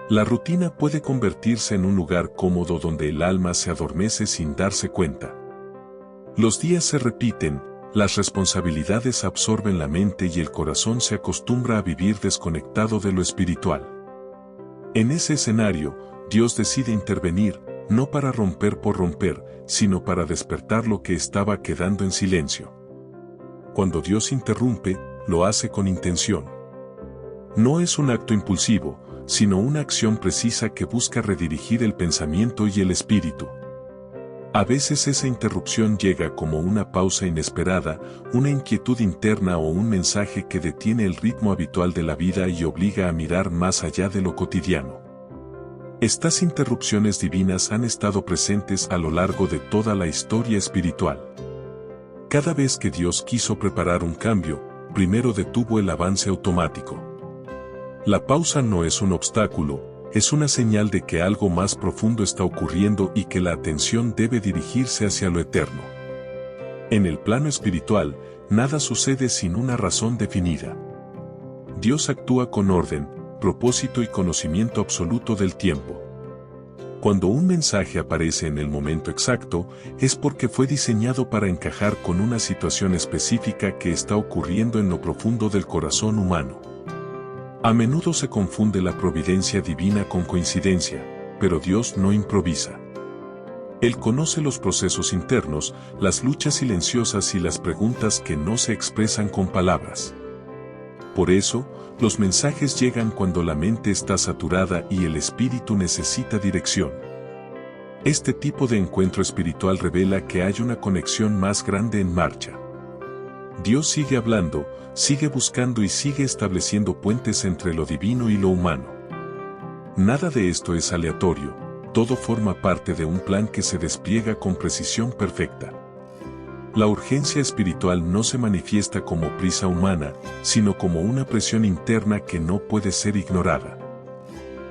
La rutina puede convertirse en un lugar cómodo donde el alma se adormece sin darse cuenta. Los días se repiten, las responsabilidades absorben la mente y el corazón se acostumbra a vivir desconectado de lo espiritual. En ese escenario, Dios decide intervenir, no para romper por romper, sino para despertar lo que estaba quedando en silencio. Cuando Dios interrumpe, lo hace con intención. No es un acto impulsivo, sino una acción precisa que busca redirigir el pensamiento y el espíritu. A veces esa interrupción llega como una pausa inesperada, una inquietud interna o un mensaje que detiene el ritmo habitual de la vida y obliga a mirar más allá de lo cotidiano. Estas interrupciones divinas han estado presentes a lo largo de toda la historia espiritual. Cada vez que Dios quiso preparar un cambio, primero detuvo el avance automático. La pausa no es un obstáculo, es una señal de que algo más profundo está ocurriendo y que la atención debe dirigirse hacia lo eterno. En el plano espiritual, nada sucede sin una razón definida. Dios actúa con orden, propósito y conocimiento absoluto del tiempo. Cuando un mensaje aparece en el momento exacto, es porque fue diseñado para encajar con una situación específica que está ocurriendo en lo profundo del corazón humano. A menudo se confunde la providencia divina con coincidencia, pero Dios no improvisa. Él conoce los procesos internos, las luchas silenciosas y las preguntas que no se expresan con palabras. Por eso, los mensajes llegan cuando la mente está saturada y el espíritu necesita dirección. Este tipo de encuentro espiritual revela que hay una conexión más grande en marcha. Dios sigue hablando, sigue buscando y sigue estableciendo puentes entre lo divino y lo humano. Nada de esto es aleatorio, todo forma parte de un plan que se despliega con precisión perfecta. La urgencia espiritual no se manifiesta como prisa humana, sino como una presión interna que no puede ser ignorada.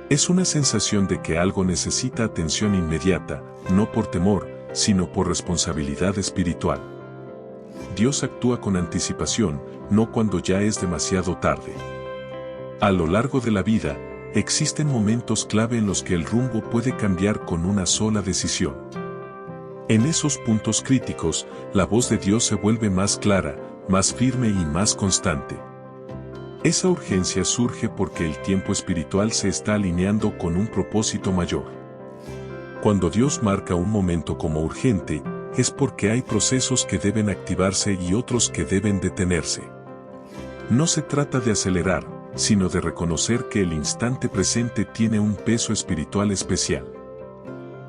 Es una sensación de que algo necesita atención inmediata, no por temor, sino por responsabilidad espiritual. Dios actúa con anticipación, no cuando ya es demasiado tarde. A lo largo de la vida, existen momentos clave en los que el rumbo puede cambiar con una sola decisión. En esos puntos críticos, la voz de Dios se vuelve más clara, más firme y más constante. Esa urgencia surge porque el tiempo espiritual se está alineando con un propósito mayor. Cuando Dios marca un momento como urgente, es porque hay procesos que deben activarse y otros que deben detenerse. No se trata de acelerar, sino de reconocer que el instante presente tiene un peso espiritual especial.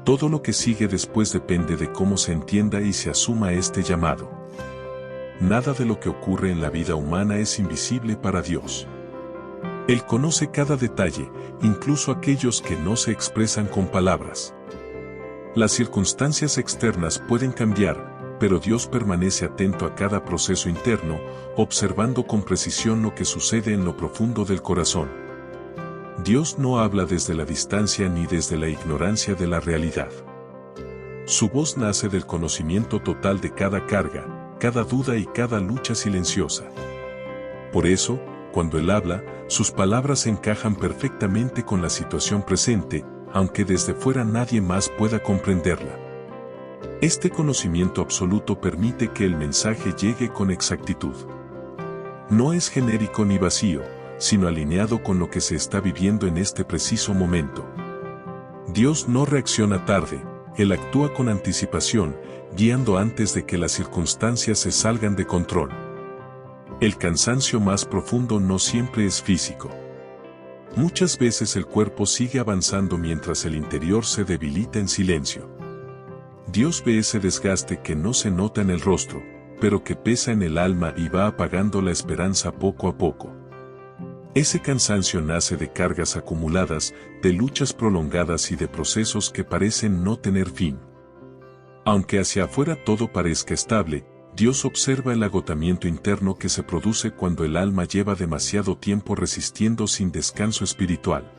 Todo lo que sigue después depende de cómo se entienda y se asuma este llamado. Nada de lo que ocurre en la vida humana es invisible para Dios. Él conoce cada detalle, incluso aquellos que no se expresan con palabras. Las circunstancias externas pueden cambiar, pero Dios permanece atento a cada proceso interno, observando con precisión lo que sucede en lo profundo del corazón. Dios no habla desde la distancia ni desde la ignorancia de la realidad. Su voz nace del conocimiento total de cada carga, cada duda y cada lucha silenciosa. Por eso, cuando Él habla, sus palabras encajan perfectamente con la situación presente, aunque desde fuera nadie más pueda comprenderla. Este conocimiento absoluto permite que el mensaje llegue con exactitud. No es genérico ni vacío, sino alineado con lo que se está viviendo en este preciso momento. Dios no reacciona tarde, Él actúa con anticipación, guiando antes de que las circunstancias se salgan de control. El cansancio más profundo no siempre es físico. Muchas veces el cuerpo sigue avanzando mientras el interior se debilita en silencio. Dios ve ese desgaste que no se nota en el rostro, pero que pesa en el alma y va apagando la esperanza poco a poco. Ese cansancio nace de cargas acumuladas, de luchas prolongadas y de procesos que parecen no tener fin. Aunque hacia afuera todo parezca estable, Dios observa el agotamiento interno que se produce cuando el alma lleva demasiado tiempo resistiendo sin descanso espiritual.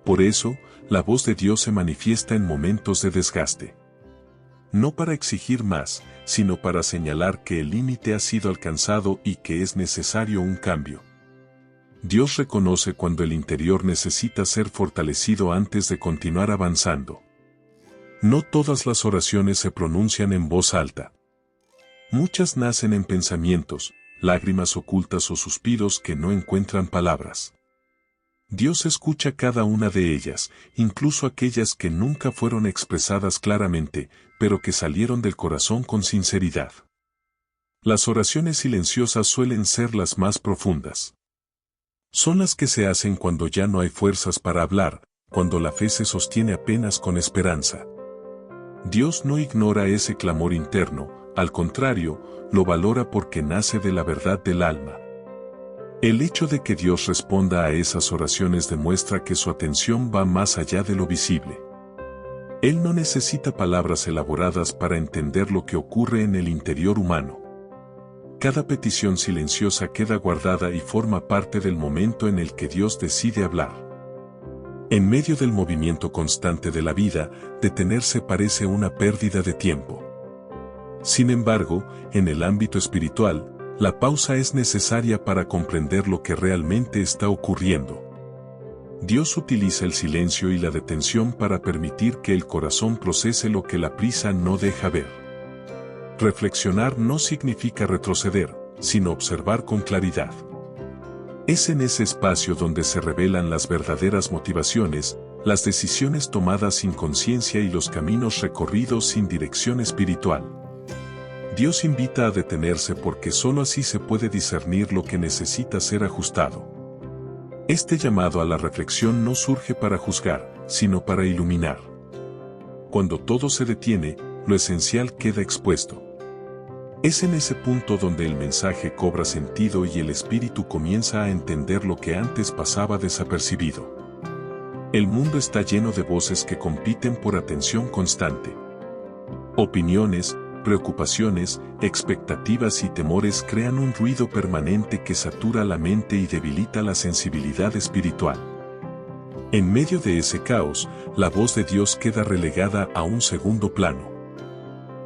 Por eso, la voz de Dios se manifiesta en momentos de desgaste. No para exigir más, sino para señalar que el límite ha sido alcanzado y que es necesario un cambio. Dios reconoce cuando el interior necesita ser fortalecido antes de continuar avanzando. No todas las oraciones se pronuncian en voz alta. Muchas nacen en pensamientos, lágrimas ocultas o suspiros que no encuentran palabras. Dios escucha cada una de ellas, incluso aquellas que nunca fueron expresadas claramente, pero que salieron del corazón con sinceridad. Las oraciones silenciosas suelen ser las más profundas. Son las que se hacen cuando ya no hay fuerzas para hablar, cuando la fe se sostiene apenas con esperanza. Dios no ignora ese clamor interno, al contrario, lo valora porque nace de la verdad del alma. El hecho de que Dios responda a esas oraciones demuestra que su atención va más allá de lo visible. Él no necesita palabras elaboradas para entender lo que ocurre en el interior humano. Cada petición silenciosa queda guardada y forma parte del momento en el que Dios decide hablar. En medio del movimiento constante de la vida, detenerse parece una pérdida de tiempo. Sin embargo, en el ámbito espiritual, la pausa es necesaria para comprender lo que realmente está ocurriendo. Dios utiliza el silencio y la detención para permitir que el corazón procese lo que la prisa no deja ver. Reflexionar no significa retroceder, sino observar con claridad. Es en ese espacio donde se revelan las verdaderas motivaciones, las decisiones tomadas sin conciencia y los caminos recorridos sin dirección espiritual. Dios invita a detenerse porque sólo así se puede discernir lo que necesita ser ajustado. Este llamado a la reflexión no surge para juzgar, sino para iluminar. Cuando todo se detiene, lo esencial queda expuesto. Es en ese punto donde el mensaje cobra sentido y el espíritu comienza a entender lo que antes pasaba desapercibido. El mundo está lleno de voces que compiten por atención constante. Opiniones, preocupaciones, expectativas y temores crean un ruido permanente que satura la mente y debilita la sensibilidad espiritual. En medio de ese caos, la voz de Dios queda relegada a un segundo plano.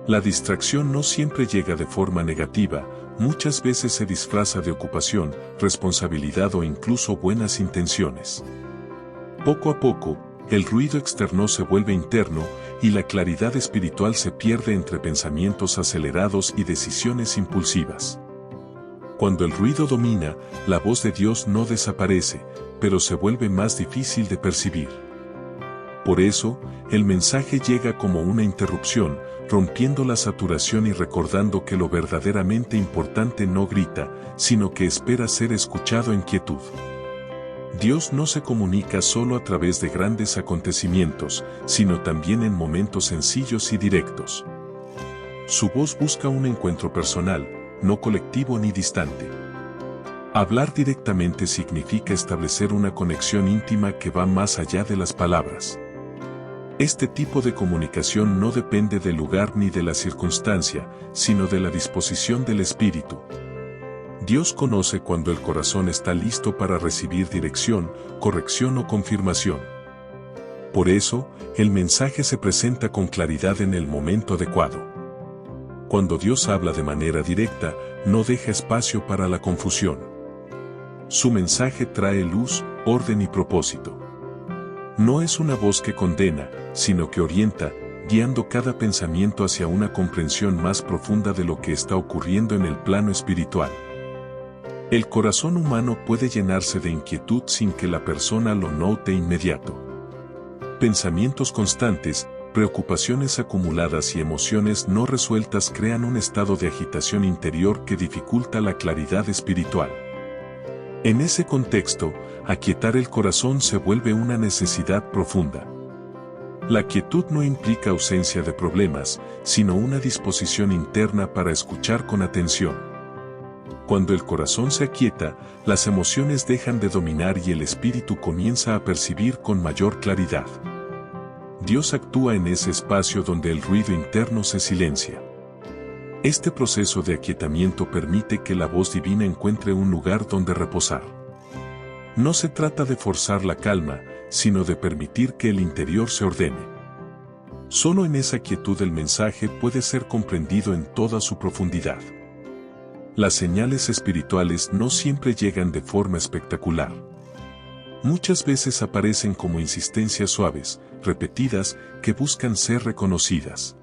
La distracción no siempre llega de forma negativa, muchas veces se disfraza de ocupación, responsabilidad o incluso buenas intenciones. Poco a poco, el ruido externo se vuelve interno y la claridad espiritual se pierde entre pensamientos acelerados y decisiones impulsivas. Cuando el ruido domina, la voz de Dios no desaparece, pero se vuelve más difícil de percibir. Por eso, el mensaje llega como una interrupción, rompiendo la saturación y recordando que lo verdaderamente importante no grita, sino que espera ser escuchado en quietud. Dios no se comunica solo a través de grandes acontecimientos, sino también en momentos sencillos y directos. Su voz busca un encuentro personal, no colectivo ni distante. Hablar directamente significa establecer una conexión íntima que va más allá de las palabras. Este tipo de comunicación no depende del lugar ni de la circunstancia, sino de la disposición del espíritu. Dios conoce cuando el corazón está listo para recibir dirección, corrección o confirmación. Por eso, el mensaje se presenta con claridad en el momento adecuado. Cuando Dios habla de manera directa, no deja espacio para la confusión. Su mensaje trae luz, orden y propósito. No es una voz que condena, sino que orienta, guiando cada pensamiento hacia una comprensión más profunda de lo que está ocurriendo en el plano espiritual. El corazón humano puede llenarse de inquietud sin que la persona lo note inmediato. Pensamientos constantes, preocupaciones acumuladas y emociones no resueltas crean un estado de agitación interior que dificulta la claridad espiritual. En ese contexto, aquietar el corazón se vuelve una necesidad profunda. La quietud no implica ausencia de problemas, sino una disposición interna para escuchar con atención. Cuando el corazón se aquieta, las emociones dejan de dominar y el espíritu comienza a percibir con mayor claridad. Dios actúa en ese espacio donde el ruido interno se silencia. Este proceso de aquietamiento permite que la voz divina encuentre un lugar donde reposar. No se trata de forzar la calma, sino de permitir que el interior se ordene. Solo en esa quietud el mensaje puede ser comprendido en toda su profundidad. Las señales espirituales no siempre llegan de forma espectacular. Muchas veces aparecen como insistencias suaves, repetidas, que buscan ser reconocidas.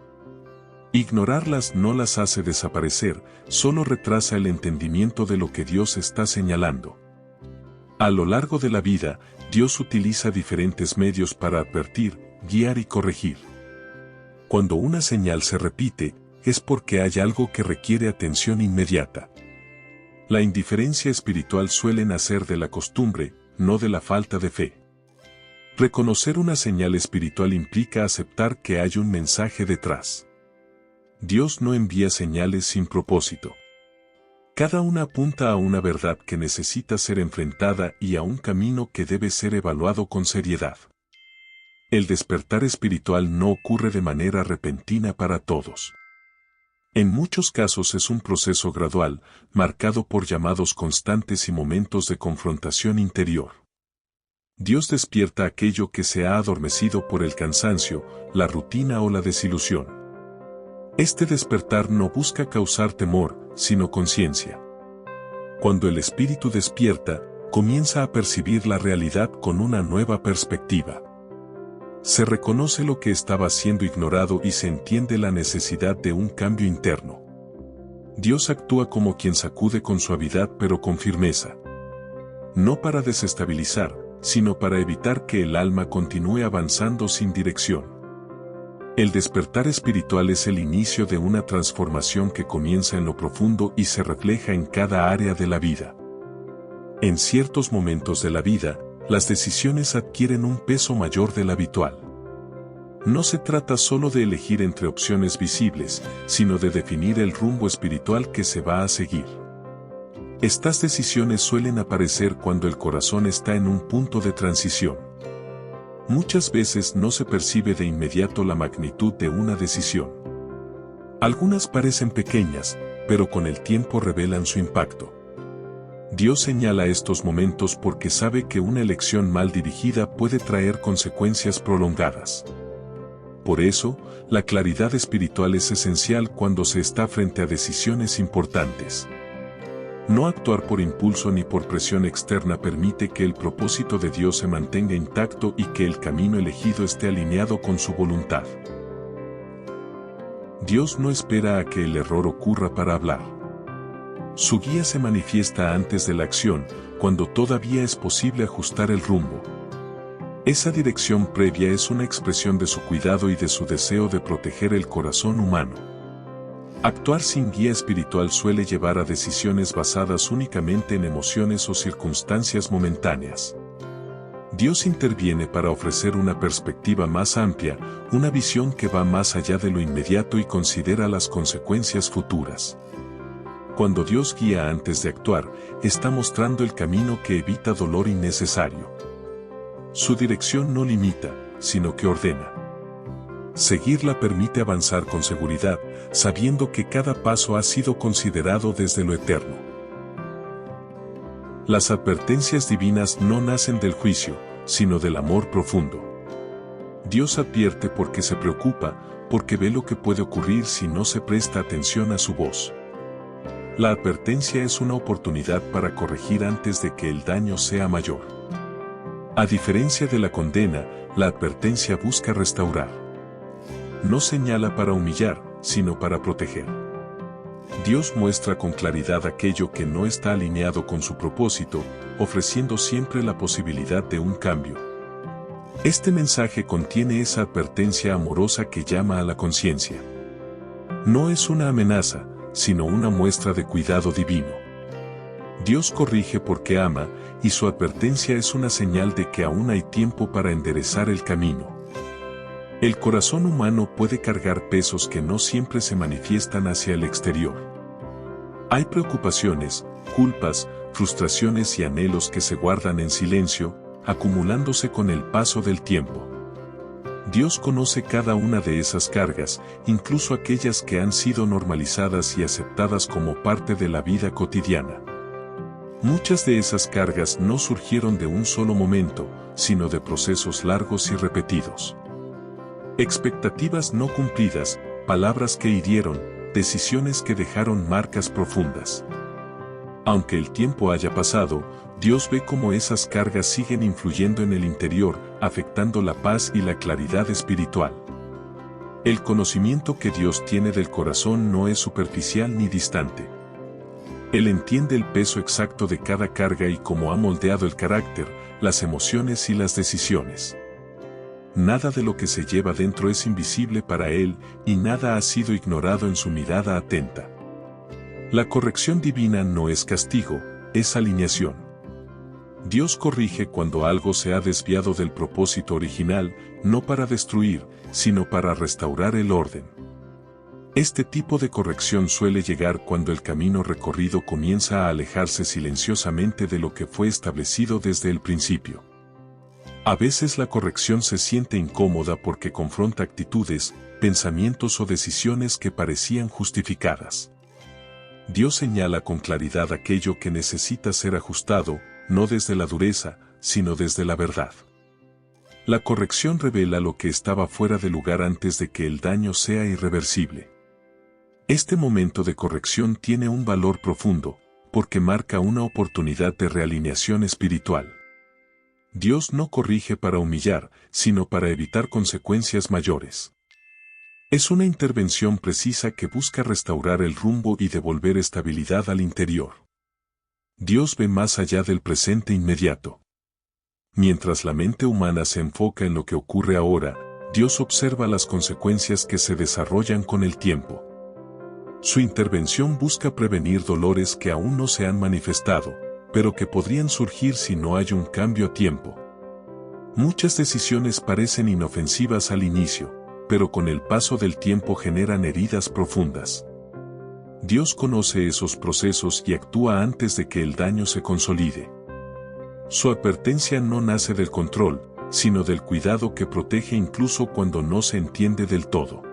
Ignorarlas no las hace desaparecer, solo retrasa el entendimiento de lo que Dios está señalando. A lo largo de la vida, Dios utiliza diferentes medios para advertir, guiar y corregir. Cuando una señal se repite, es porque hay algo que requiere atención inmediata. La indiferencia espiritual suele nacer de la costumbre, no de la falta de fe. Reconocer una señal espiritual implica aceptar que hay un mensaje detrás. Dios no envía señales sin propósito. Cada una apunta a una verdad que necesita ser enfrentada y a un camino que debe ser evaluado con seriedad. El despertar espiritual no ocurre de manera repentina para todos. En muchos casos es un proceso gradual, marcado por llamados constantes y momentos de confrontación interior. Dios despierta aquello que se ha adormecido por el cansancio, la rutina o la desilusión. Este despertar no busca causar temor, sino conciencia. Cuando el espíritu despierta, comienza a percibir la realidad con una nueva perspectiva. Se reconoce lo que estaba siendo ignorado y se entiende la necesidad de un cambio interno. Dios actúa como quien sacude con suavidad pero con firmeza. No para desestabilizar, sino para evitar que el alma continúe avanzando sin dirección. El despertar espiritual es el inicio de una transformación que comienza en lo profundo y se refleja en cada área de la vida. En ciertos momentos de la vida, las decisiones adquieren un peso mayor del habitual. No se trata solo de elegir entre opciones visibles, sino de definir el rumbo espiritual que se va a seguir. Estas decisiones suelen aparecer cuando el corazón está en un punto de transición. Muchas veces no se percibe de inmediato la magnitud de una decisión. Algunas parecen pequeñas, pero con el tiempo revelan su impacto. Dios señala estos momentos porque sabe que una elección mal dirigida puede traer consecuencias prolongadas. Por eso, la claridad espiritual es esencial cuando se está frente a decisiones importantes. No actuar por impulso ni por presión externa permite que el propósito de Dios se mantenga intacto y que el camino elegido esté alineado con su voluntad. Dios no espera a que el error ocurra para hablar. Su guía se manifiesta antes de la acción, cuando todavía es posible ajustar el rumbo. Esa dirección previa es una expresión de su cuidado y de su deseo de proteger el corazón humano. Actuar sin guía espiritual suele llevar a decisiones basadas únicamente en emociones o circunstancias momentáneas. Dios interviene para ofrecer una perspectiva más amplia, una visión que va más allá de lo inmediato y considera las consecuencias futuras. Cuando Dios guía antes de actuar, está mostrando el camino que evita dolor innecesario. Su dirección no limita, sino que ordena. Seguirla permite avanzar con seguridad, sabiendo que cada paso ha sido considerado desde lo eterno. Las advertencias divinas no nacen del juicio, sino del amor profundo. Dios advierte porque se preocupa, porque ve lo que puede ocurrir si no se presta atención a su voz. La advertencia es una oportunidad para corregir antes de que el daño sea mayor. A diferencia de la condena, la advertencia busca restaurar. No señala para humillar, sino para proteger. Dios muestra con claridad aquello que no está alineado con su propósito, ofreciendo siempre la posibilidad de un cambio. Este mensaje contiene esa advertencia amorosa que llama a la conciencia. No es una amenaza, sino una muestra de cuidado divino. Dios corrige porque ama, y su advertencia es una señal de que aún hay tiempo para enderezar el camino. El corazón humano puede cargar pesos que no siempre se manifiestan hacia el exterior. Hay preocupaciones, culpas, frustraciones y anhelos que se guardan en silencio, acumulándose con el paso del tiempo. Dios conoce cada una de esas cargas, incluso aquellas que han sido normalizadas y aceptadas como parte de la vida cotidiana. Muchas de esas cargas no surgieron de un solo momento, sino de procesos largos y repetidos. Expectativas no cumplidas, palabras que hirieron, decisiones que dejaron marcas profundas. Aunque el tiempo haya pasado, Dios ve cómo esas cargas siguen influyendo en el interior, afectando la paz y la claridad espiritual. El conocimiento que Dios tiene del corazón no es superficial ni distante. Él entiende el peso exacto de cada carga y cómo ha moldeado el carácter, las emociones y las decisiones. Nada de lo que se lleva dentro es invisible para Él, y nada ha sido ignorado en su mirada atenta. La corrección divina no es castigo, es alineación. Dios corrige cuando algo se ha desviado del propósito original, no para destruir, sino para restaurar el orden. Este tipo de corrección suele llegar cuando el camino recorrido comienza a alejarse silenciosamente de lo que fue establecido desde el principio. A veces la corrección se siente incómoda porque confronta actitudes, pensamientos o decisiones que parecían justificadas. Dios señala con claridad aquello que necesita ser ajustado, no desde la dureza, sino desde la verdad. La corrección revela lo que estaba fuera de lugar antes de que el daño sea irreversible. Este momento de corrección tiene un valor profundo, porque marca una oportunidad de realineación espiritual. Dios no corrige para humillar, sino para evitar consecuencias mayores. Es una intervención precisa que busca restaurar el rumbo y devolver estabilidad al interior. Dios ve más allá del presente inmediato. Mientras la mente humana se enfoca en lo que ocurre ahora, Dios observa las consecuencias que se desarrollan con el tiempo. Su intervención busca prevenir dolores que aún no se han manifestado, pero que podrían surgir si no hay un cambio a tiempo. Muchas decisiones parecen inofensivas al inicio, pero con el paso del tiempo generan heridas profundas. Dios conoce esos procesos y actúa antes de que el daño se consolide. Su advertencia no nace del control, sino del cuidado que protege incluso cuando no se entiende del todo.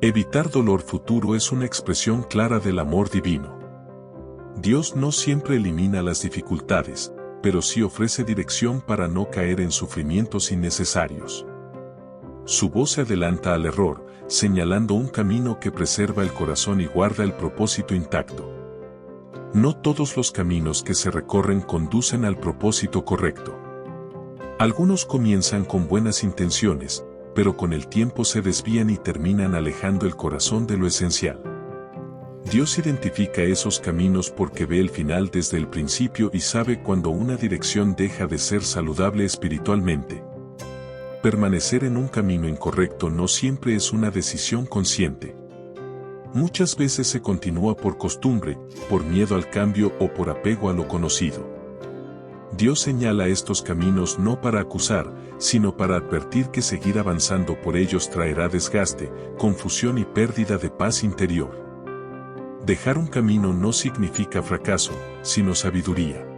Evitar dolor futuro es una expresión clara del amor divino. Dios no siempre elimina las dificultades, pero sí ofrece dirección para no caer en sufrimientos innecesarios. Su voz se adelanta al error, señalando un camino que preserva el corazón y guarda el propósito intacto. No todos los caminos que se recorren conducen al propósito correcto. Algunos comienzan con buenas intenciones, pero con el tiempo se desvían y terminan alejando el corazón de lo esencial. Dios identifica esos caminos porque ve el final desde el principio y sabe cuando una dirección deja de ser saludable espiritualmente. Permanecer en un camino incorrecto no siempre es una decisión consciente. Muchas veces se continúa por costumbre, por miedo al cambio o por apego a lo conocido. Dios señala estos caminos no para acusar, sino para advertir que seguir avanzando por ellos traerá desgaste, confusión y pérdida de paz interior. Dejar un camino no significa fracaso, sino sabiduría.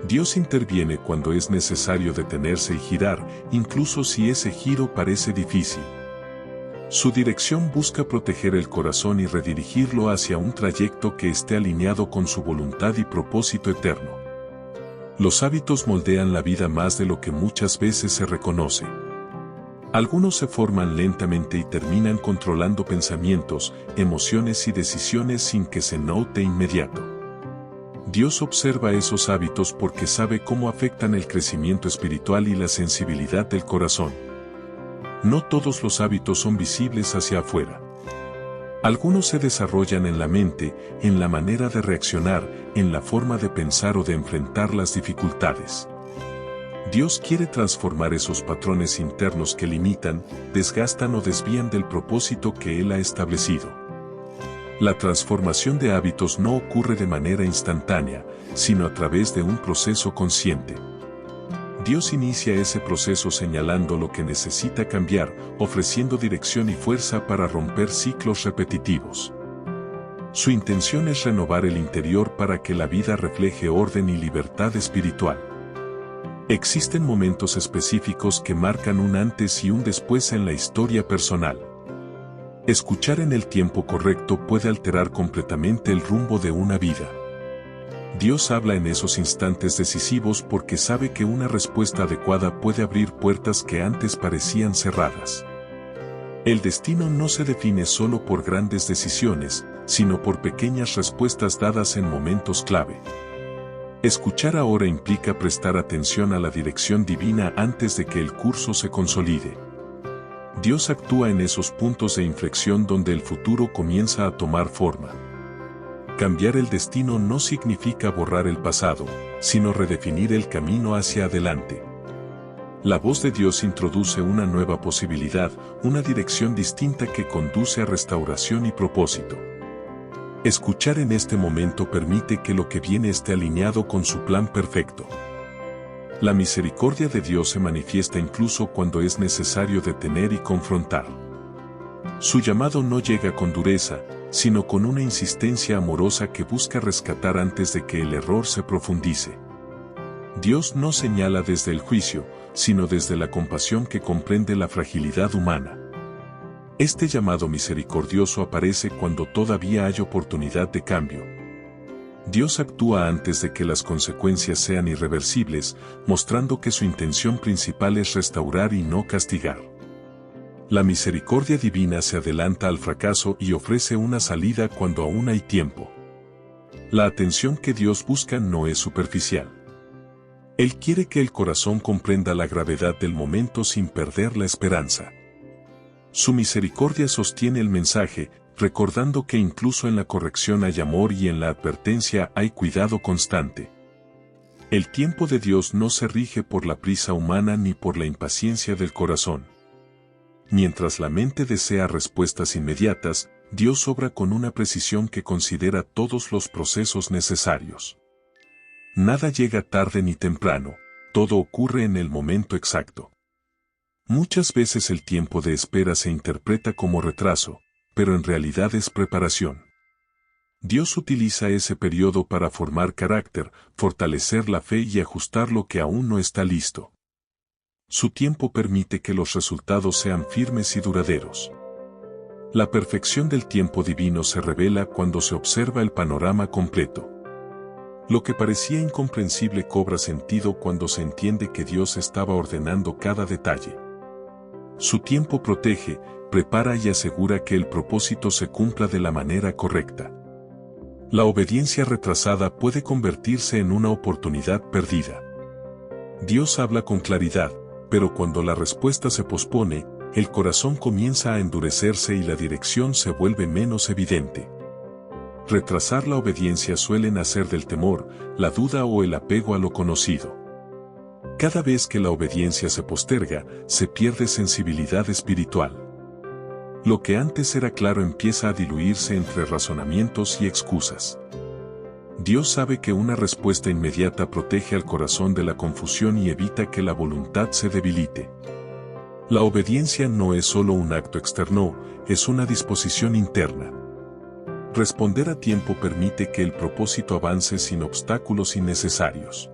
Dios interviene cuando es necesario detenerse y girar, incluso si ese giro parece difícil. Su dirección busca proteger el corazón y redirigirlo hacia un trayecto que esté alineado con su voluntad y propósito eterno. Los hábitos moldean la vida más de lo que muchas veces se reconoce. Algunos se forman lentamente y terminan controlando pensamientos, emociones y decisiones sin que se note inmediato. Dios observa esos hábitos porque sabe cómo afectan el crecimiento espiritual y la sensibilidad del corazón. No todos los hábitos son visibles hacia afuera. Algunos se desarrollan en la mente, en la manera de reaccionar, en la forma de pensar o de enfrentar las dificultades. Dios quiere transformar esos patrones internos que limitan, desgastan o desvían del propósito que Él ha establecido. La transformación de hábitos no ocurre de manera instantánea, sino a través de un proceso consciente. Dios inicia ese proceso señalando lo que necesita cambiar, ofreciendo dirección y fuerza para romper ciclos repetitivos. Su intención es renovar el interior para que la vida refleje orden y libertad espiritual. Existen momentos específicos que marcan un antes y un después en la historia personal. Escuchar en el tiempo correcto puede alterar completamente el rumbo de una vida. Dios habla en esos instantes decisivos porque sabe que una respuesta adecuada puede abrir puertas que antes parecían cerradas. El destino no se define solo por grandes decisiones, sino por pequeñas respuestas dadas en momentos clave. Escuchar ahora implica prestar atención a la dirección divina antes de que el curso se consolide. Dios actúa en esos puntos de inflexión donde el futuro comienza a tomar forma. Cambiar el destino no significa borrar el pasado, sino redefinir el camino hacia adelante. La voz de Dios introduce una nueva posibilidad, una dirección distinta que conduce a restauración y propósito. Escuchar en este momento permite que lo que viene esté alineado con su plan perfecto. La misericordia de Dios se manifiesta incluso cuando es necesario detener y confrontar. Su llamado no llega con dureza, sino con una insistencia amorosa que busca rescatar antes de que el error se profundice. Dios no señala desde el juicio, sino desde la compasión que comprende la fragilidad humana. Este llamado misericordioso aparece cuando todavía hay oportunidad de cambio. Dios actúa antes de que las consecuencias sean irreversibles, mostrando que su intención principal es restaurar y no castigar. La misericordia divina se adelanta al fracaso y ofrece una salida cuando aún hay tiempo. La atención que Dios busca no es superficial. Él quiere que el corazón comprenda la gravedad del momento sin perder la esperanza. Su misericordia sostiene el mensaje, recordando que incluso en la corrección hay amor y en la advertencia hay cuidado constante. El tiempo de Dios no se rige por la prisa humana ni por la impaciencia del corazón. Mientras la mente desea respuestas inmediatas, Dios obra con una precisión que considera todos los procesos necesarios. Nada llega tarde ni temprano, todo ocurre en el momento exacto. Muchas veces el tiempo de espera se interpreta como retraso, pero en realidad es preparación. Dios utiliza ese periodo para formar carácter, fortalecer la fe y ajustar lo que aún no está listo. Su tiempo permite que los resultados sean firmes y duraderos. La perfección del tiempo divino se revela cuando se observa el panorama completo. Lo que parecía incomprensible cobra sentido cuando se entiende que Dios estaba ordenando cada detalle. Su tiempo protege, prepara y asegura que el propósito se cumpla de la manera correcta. La obediencia retrasada puede convertirse en una oportunidad perdida. Dios habla con claridad, pero cuando la respuesta se pospone, el corazón comienza a endurecerse y la dirección se vuelve menos evidente. Retrasar la obediencia suele nacer del temor, la duda o el apego a lo conocido. Cada vez que la obediencia se posterga, se pierde sensibilidad espiritual. Lo que antes era claro empieza a diluirse entre razonamientos y excusas. Dios sabe que una respuesta inmediata protege al corazón de la confusión y evita que la voluntad se debilite. La obediencia no es solo un acto externo, es una disposición interna. Responder a tiempo permite que el propósito avance sin obstáculos innecesarios.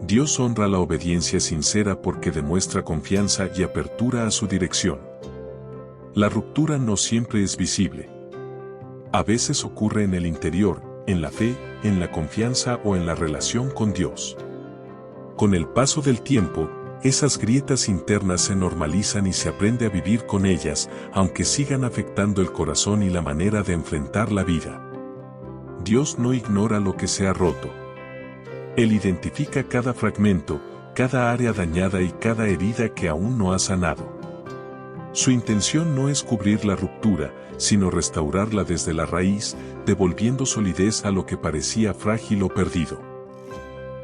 Dios honra la obediencia sincera porque demuestra confianza y apertura a su dirección. La ruptura no siempre es visible. A veces ocurre en el interior, en la fe, en la confianza o en la relación con Dios. Con el paso del tiempo, esas grietas internas se normalizan y se aprende a vivir con ellas, aunque sigan afectando el corazón y la manera de enfrentar la vida. Dios no ignora lo que se ha roto. Él identifica cada fragmento, cada área dañada y cada herida que aún no ha sanado. Su intención no es cubrir la ruptura, sino restaurarla desde la raíz, devolviendo solidez a lo que parecía frágil o perdido.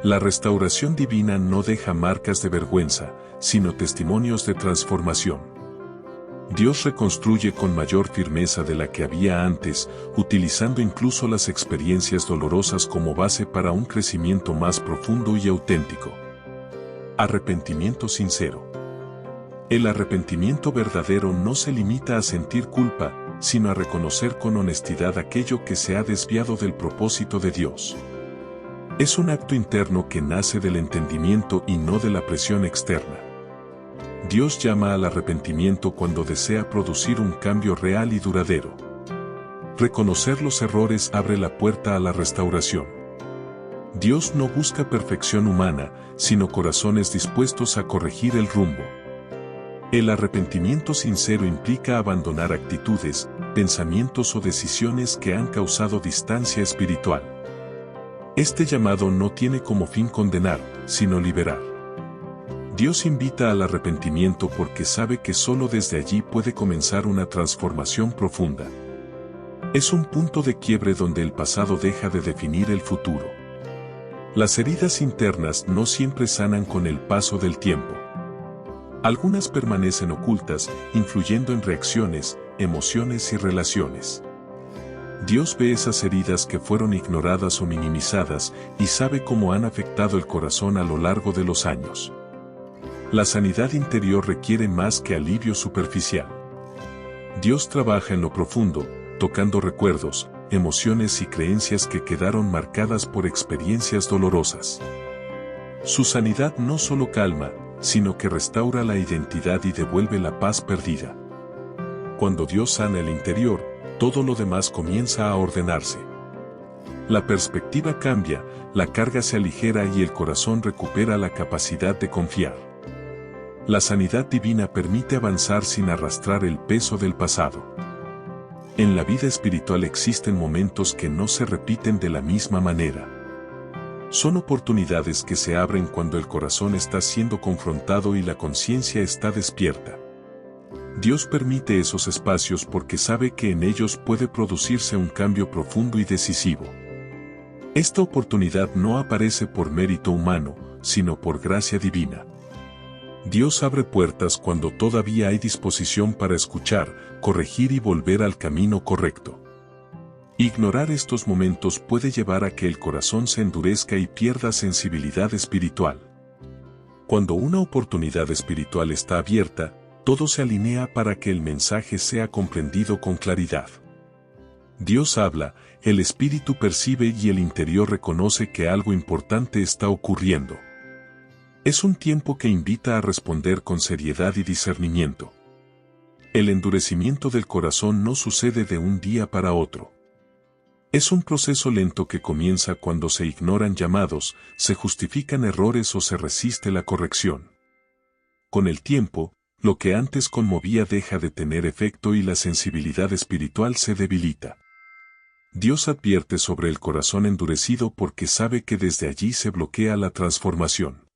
La restauración divina no deja marcas de vergüenza, sino testimonios de transformación. Dios reconstruye con mayor firmeza de la que había antes, utilizando incluso las experiencias dolorosas como base para un crecimiento más profundo y auténtico. Arrepentimiento sincero. El arrepentimiento verdadero no se limita a sentir culpa, sino a reconocer con honestidad aquello que se ha desviado del propósito de Dios. Es un acto interno que nace del entendimiento y no de la presión externa. Dios llama al arrepentimiento cuando desea producir un cambio real y duradero. Reconocer los errores abre la puerta a la restauración. Dios no busca perfección humana, sino corazones dispuestos a corregir el rumbo. El arrepentimiento sincero implica abandonar actitudes, pensamientos o decisiones que han causado distancia espiritual. Este llamado no tiene como fin condenar, sino liberar. Dios invita al arrepentimiento porque sabe que solo desde allí puede comenzar una transformación profunda. Es un punto de quiebre donde el pasado deja de definir el futuro. Las heridas internas no siempre sanan con el paso del tiempo. Algunas permanecen ocultas, influyendo en reacciones, emociones y relaciones. Dios ve esas heridas que fueron ignoradas o minimizadas y sabe cómo han afectado el corazón a lo largo de los años. La sanidad interior requiere más que alivio superficial. Dios trabaja en lo profundo, tocando recuerdos, emociones y creencias que quedaron marcadas por experiencias dolorosas. Su sanidad no solo calma, sino que restaura la identidad y devuelve la paz perdida. Cuando Dios sana el interior, todo lo demás comienza a ordenarse. La perspectiva cambia, la carga se aligera y el corazón recupera la capacidad de confiar. La sanidad divina permite avanzar sin arrastrar el peso del pasado. En la vida espiritual existen momentos que no se repiten de la misma manera. Son oportunidades que se abren cuando el corazón está siendo confrontado y la conciencia está despierta. Dios permite esos espacios porque sabe que en ellos puede producirse un cambio profundo y decisivo. Esta oportunidad no aparece por mérito humano, sino por gracia divina. Dios abre puertas cuando todavía hay disposición para escuchar, corregir y volver al camino correcto. Ignorar estos momentos puede llevar a que el corazón se endurezca y pierda sensibilidad espiritual. Cuando una oportunidad espiritual está abierta, todo se alinea para que el mensaje sea comprendido con claridad. Dios habla, el espíritu percibe y el interior reconoce que algo importante está ocurriendo. Es un tiempo que invita a responder con seriedad y discernimiento. El endurecimiento del corazón no sucede de un día para otro. Es un proceso lento que comienza cuando se ignoran llamados, se justifican errores o se resiste la corrección. Con el tiempo, lo que antes conmovía deja de tener efecto y la sensibilidad espiritual se debilita. Dios advierte sobre el corazón endurecido porque sabe que desde allí se bloquea la transformación.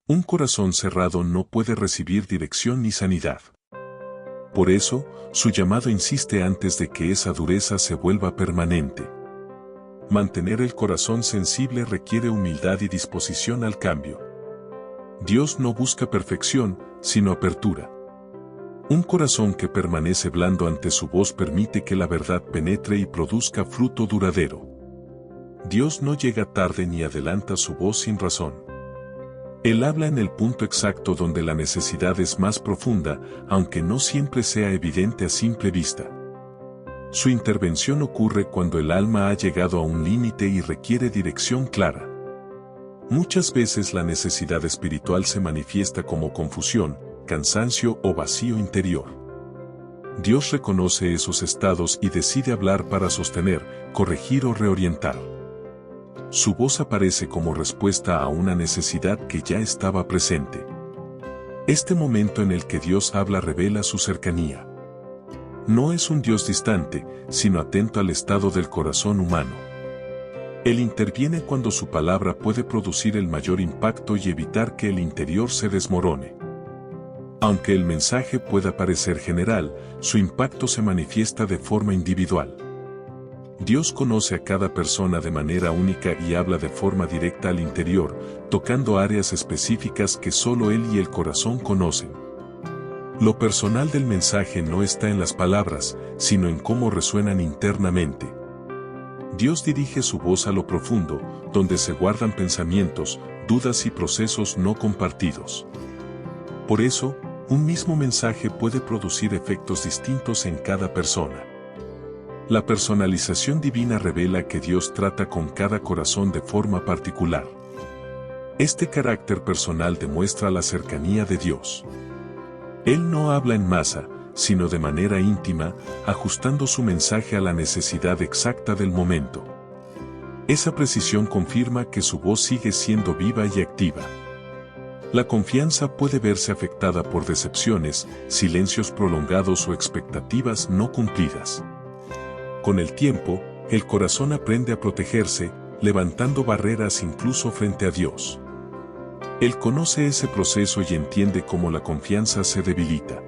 Un corazón cerrado no puede recibir dirección ni sanidad. Por eso, su llamado insiste antes de que esa dureza se vuelva permanente. Mantener el corazón sensible requiere humildad y disposición al cambio. Dios no busca perfección, sino apertura. Un corazón que permanece blando ante su voz permite que la verdad penetre y produzca fruto duradero. Dios no llega tarde ni adelanta su voz sin razón. Él habla en el punto exacto donde la necesidad es más profunda, aunque no siempre sea evidente a simple vista. Su intervención ocurre cuando el alma ha llegado a un límite y requiere dirección clara. Muchas veces la necesidad espiritual se manifiesta como confusión, cansancio o vacío interior. Dios reconoce esos estados y decide hablar para sostener, corregir o reorientar. Su voz aparece como respuesta a una necesidad que ya estaba presente. Este momento en el que Dios habla revela su cercanía. No es un Dios distante, sino atento al estado del corazón humano. Él interviene cuando su palabra puede producir el mayor impacto y evitar que el interior se desmorone. Aunque el mensaje pueda parecer general, su impacto se manifiesta de forma individual. Dios conoce a cada persona de manera única y habla de forma directa al interior, tocando áreas específicas que solo Él y el corazón conocen. Lo personal del mensaje no está en las palabras, sino en cómo resuenan internamente. Dios dirige su voz a lo profundo, donde se guardan pensamientos, dudas y procesos no compartidos. Por eso, un mismo mensaje puede producir efectos distintos en cada persona. La personalización divina revela que Dios trata con cada corazón de forma particular. Este carácter personal demuestra la cercanía de Dios. Él no habla en masa, sino de manera íntima, ajustando su mensaje a la necesidad exacta del momento. Esa precisión confirma que su voz sigue siendo viva y activa. La confianza puede verse afectada por decepciones, silencios prolongados o expectativas no cumplidas. Con el tiempo, el corazón aprende a protegerse, levantando barreras incluso frente a Dios. Él conoce ese proceso y entiende cómo la confianza se debilita.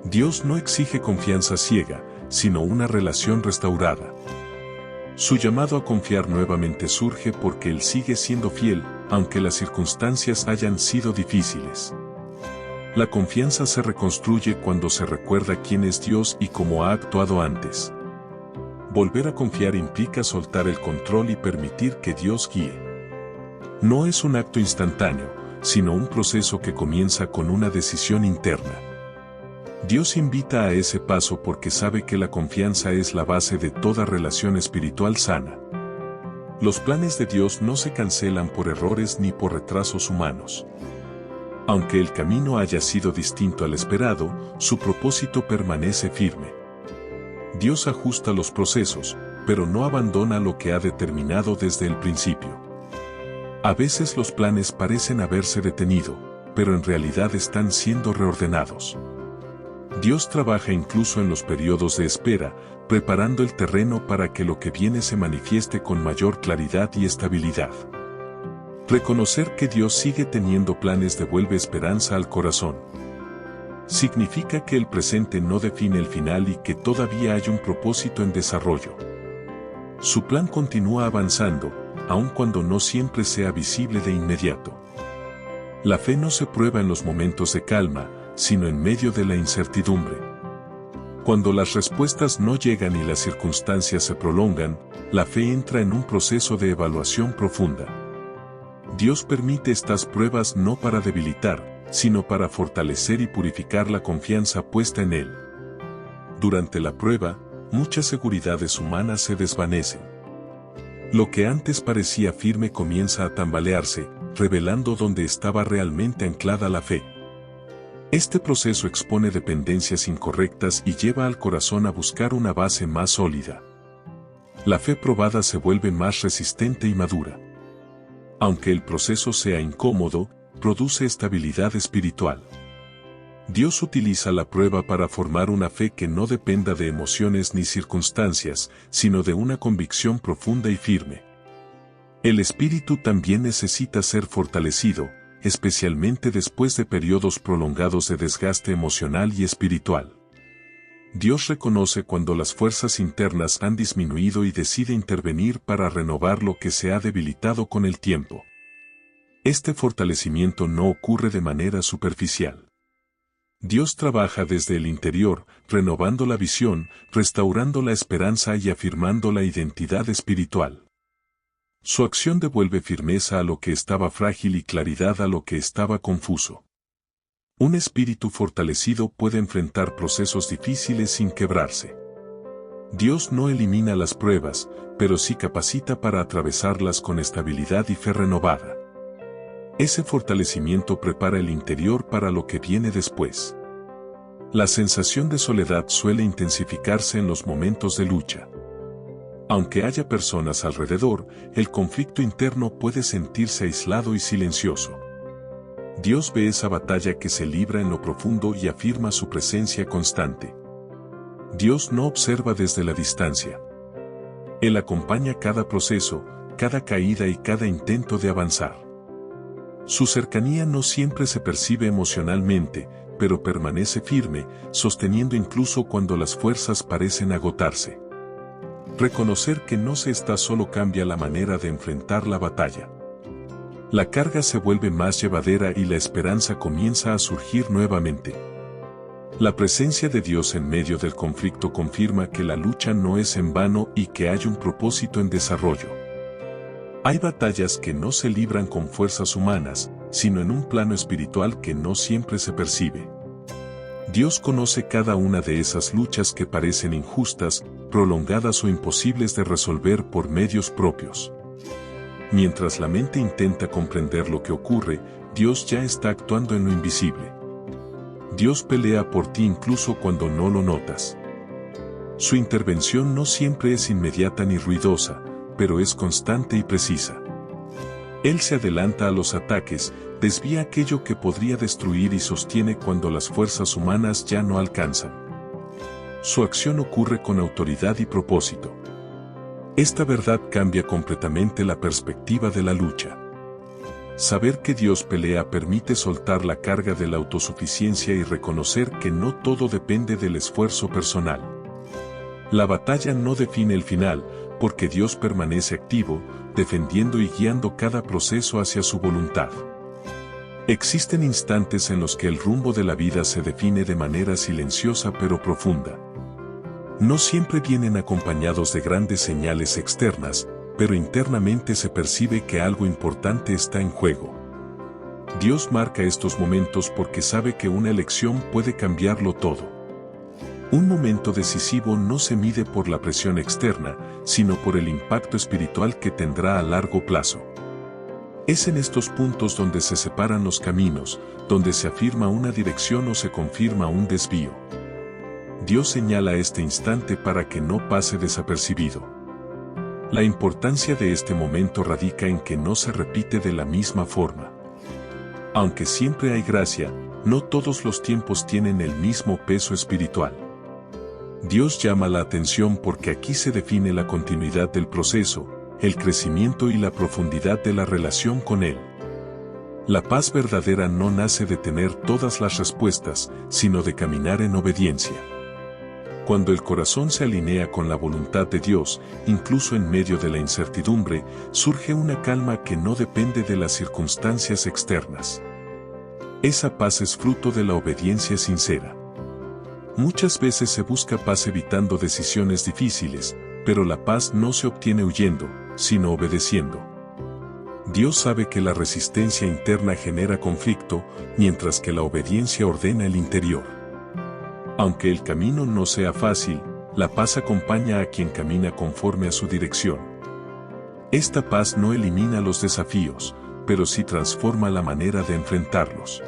Dios no exige confianza ciega, sino una relación restaurada. Su llamado a confiar nuevamente surge porque Él sigue siendo fiel, aunque las circunstancias hayan sido difíciles. La confianza se reconstruye cuando se recuerda quién es Dios y cómo ha actuado antes. Volver a confiar implica soltar el control y permitir que Dios guíe. No es un acto instantáneo, sino un proceso que comienza con una decisión interna. Dios invita a ese paso porque sabe que la confianza es la base de toda relación espiritual sana. Los planes de Dios no se cancelan por errores ni por retrasos humanos. Aunque el camino haya sido distinto al esperado, su propósito permanece firme. Dios ajusta los procesos, pero no abandona lo que ha determinado desde el principio. A veces los planes parecen haberse detenido, pero en realidad están siendo reordenados. Dios trabaja incluso en los periodos de espera, preparando el terreno para que lo que viene se manifieste con mayor claridad y estabilidad. Reconocer que Dios sigue teniendo planes devuelve esperanza al corazón. Significa que el presente no define el final y que todavía hay un propósito en desarrollo. Su plan continúa avanzando, aun cuando no siempre sea visible de inmediato. La fe no se prueba en los momentos de calma, sino en medio de la incertidumbre. Cuando las respuestas no llegan y las circunstancias se prolongan, la fe entra en un proceso de evaluación profunda. Dios permite estas pruebas no para debilitar, sino para fortalecer y purificar la confianza puesta en Él. Durante la prueba, muchas seguridades humanas se desvanecen. Lo que antes parecía firme comienza a tambalearse, revelando dónde estaba realmente anclada la fe. Este proceso expone dependencias incorrectas y lleva al corazón a buscar una base más sólida. La fe probada se vuelve más resistente y madura. Aunque el proceso sea incómodo, produce estabilidad espiritual. Dios utiliza la prueba para formar una fe que no dependa de emociones ni circunstancias, sino de una convicción profunda y firme. El espíritu también necesita ser fortalecido, especialmente después de periodos prolongados de desgaste emocional y espiritual. Dios reconoce cuando las fuerzas internas han disminuido y decide intervenir para renovar lo que se ha debilitado con el tiempo. Este fortalecimiento no ocurre de manera superficial. Dios trabaja desde el interior, renovando la visión, restaurando la esperanza y afirmando la identidad espiritual. Su acción devuelve firmeza a lo que estaba frágil y claridad a lo que estaba confuso. Un espíritu fortalecido puede enfrentar procesos difíciles sin quebrarse. Dios no elimina las pruebas, pero sí capacita para atravesarlas con estabilidad y fe renovada. Ese fortalecimiento prepara el interior para lo que viene después. La sensación de soledad suele intensificarse en los momentos de lucha. Aunque haya personas alrededor, el conflicto interno puede sentirse aislado y silencioso. Dios ve esa batalla que se libra en lo profundo y afirma su presencia constante. Dios no observa desde la distancia. Él acompaña cada proceso, cada caída y cada intento de avanzar. Su cercanía no siempre se percibe emocionalmente, pero permanece firme, sosteniendo incluso cuando las fuerzas parecen agotarse. Reconocer que no se está solo cambia la manera de enfrentar la batalla. La carga se vuelve más llevadera y la esperanza comienza a surgir nuevamente. La presencia de Dios en medio del conflicto confirma que la lucha no es en vano y que hay un propósito en desarrollo. Hay batallas que no se libran con fuerzas humanas, sino en un plano espiritual que no siempre se percibe. Dios conoce cada una de esas luchas que parecen injustas, prolongadas o imposibles de resolver por medios propios. Mientras la mente intenta comprender lo que ocurre, Dios ya está actuando en lo invisible. Dios pelea por ti incluso cuando no lo notas. Su intervención no siempre es inmediata ni ruidosa, pero es constante y precisa. Él se adelanta a los ataques, desvía aquello que podría destruir y sostiene cuando las fuerzas humanas ya no alcanzan. Su acción ocurre con autoridad y propósito. Esta verdad cambia completamente la perspectiva de la lucha. Saber que Dios pelea permite soltar la carga de la autosuficiencia y reconocer que no todo depende del esfuerzo personal. La batalla no define el final, porque Dios permanece activo, defendiendo y guiando cada proceso hacia su voluntad. Existen instantes en los que el rumbo de la vida se define de manera silenciosa pero profunda. No siempre vienen acompañados de grandes señales externas, pero internamente se percibe que algo importante está en juego. Dios marca estos momentos porque sabe que una elección puede cambiarlo todo. Un momento decisivo no se mide por la presión externa, sino por el impacto espiritual que tendrá a largo plazo. Es en estos puntos donde se separan los caminos, donde se afirma una dirección o se confirma un desvío. Dios señala este instante para que no pase desapercibido. La importancia de este momento radica en que no se repite de la misma forma. Aunque siempre hay gracia, no todos los tiempos tienen el mismo peso espiritual. Dios llama la atención porque aquí se define la continuidad del proceso, el crecimiento y la profundidad de la relación con Él. La paz verdadera no nace de tener todas las respuestas, sino de caminar en obediencia. Cuando el corazón se alinea con la voluntad de Dios, incluso en medio de la incertidumbre, surge una calma que no depende de las circunstancias externas. Esa paz es fruto de la obediencia sincera. Muchas veces se busca paz evitando decisiones difíciles, pero la paz no se obtiene huyendo, sino obedeciendo. Dios sabe que la resistencia interna genera conflicto, mientras que la obediencia ordena el interior. Aunque el camino no sea fácil, la paz acompaña a quien camina conforme a su dirección. Esta paz no elimina los desafíos, pero sí transforma la manera de enfrentarlos.